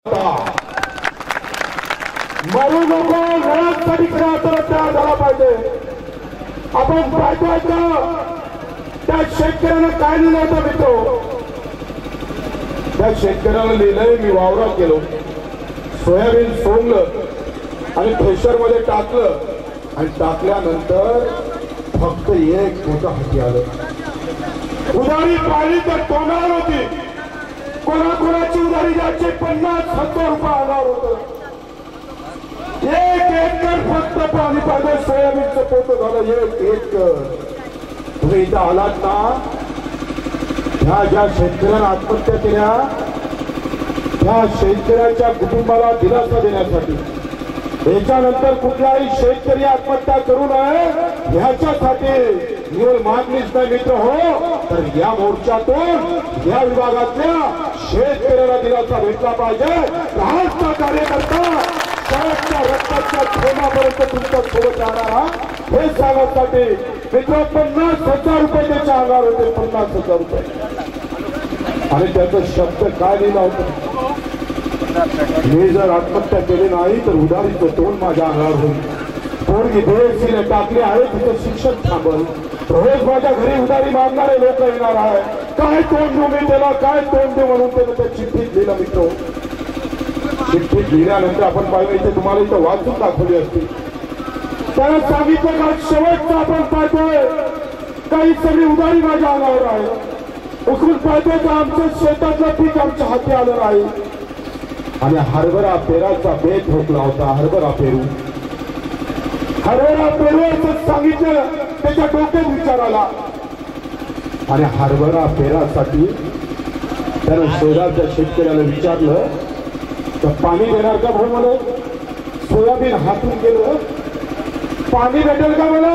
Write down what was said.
मरू नको लढ्यासाठी तयार झाला पाहिजे। आपण पाहतोय त्या शेतकऱ्यानं काय लिहिलं होतं मित्र, त्या शेतकऱ्याला लिहिलंय मी वावरात गेलो, सोयाबीन सोंगलं आणि थ्रेशर मध्ये टाकलं आणि टाकल्यानंतर फक्त एक मोठं हाती आलं। उधारी पाहिली तर तोंडावर होती, कोणाकोणाची उधारी द्यायची 50-70 रुपये आधार होत। एक एकर फक्त पाणी पाहिजे, सोयाबीनचं पोत झालं 1 एकर। तुम्ही इथं आलात ना, ह्या ज्या शेतकऱ्यांना आत्महत्या केल्या त्या शेतकऱ्याच्या कुटुंबाला दिलासा देण्यासाठी, याच्यानंतर कुठलाही शेतकरी आत्महत्या करू नये ह्याच्यासाठी निवड मागणीच नाही मित्र हो, तर या मोर्चातून या विभागातल्या शेतकऱ्याला दिलासा भेटला पाहिजे। राष्ट्र कार्यकर्ता शेतकऱ्याच्या रक्ताच्या थेंबापर्यंत तुमच्या सोबत राहणार हे सांगण्यासाठी मित्र 50,000 रुपये त्याच्या अंगावर होते, 50,000 रुपये। आणि त्याचा शब्द काय लिहिला होता, मी जर आत्महत्या केली नाही तर उधारीचं तोंड माझ्या अंगावर होईल, पोरगी बेसीने टाकली आहे तिचं शिक्षण थांबल, रोज माझ्या घरी उधारी मागणारे लोक येणार आहे, काय तोंड देऊ मी त्याला, काय तोंड देऊ म्हणून त्यानं त्या चिठ्ठीत लिहिलं मित्र। चिठ्ठीत लिहिल्यानंतर आपण पाहिलं इथे तुम्हाला इथं वाचून दाखवली असती, त्याला सांगितलं का शेवटचं आपण पाहतोय काही सगळी उधारी माझ्या अंगावर आहे, उकरून पाहतोय का आमचं शेतातलं पीक आमच्या हाती आलं नाही। आणि हरभरा पेराचा बेत ठोकला होता, हरभरा पेरू असं सांगितलं त्याच्या डोक्यात विचार आला। आणि हरभरा पेरासाठी त्यानं शेजारच्या शेतकऱ्याला विचारलं तर पाणी देणार का भाऊ मला, सोयाबीन हातून गेलं, पाणी भेटेल का मला।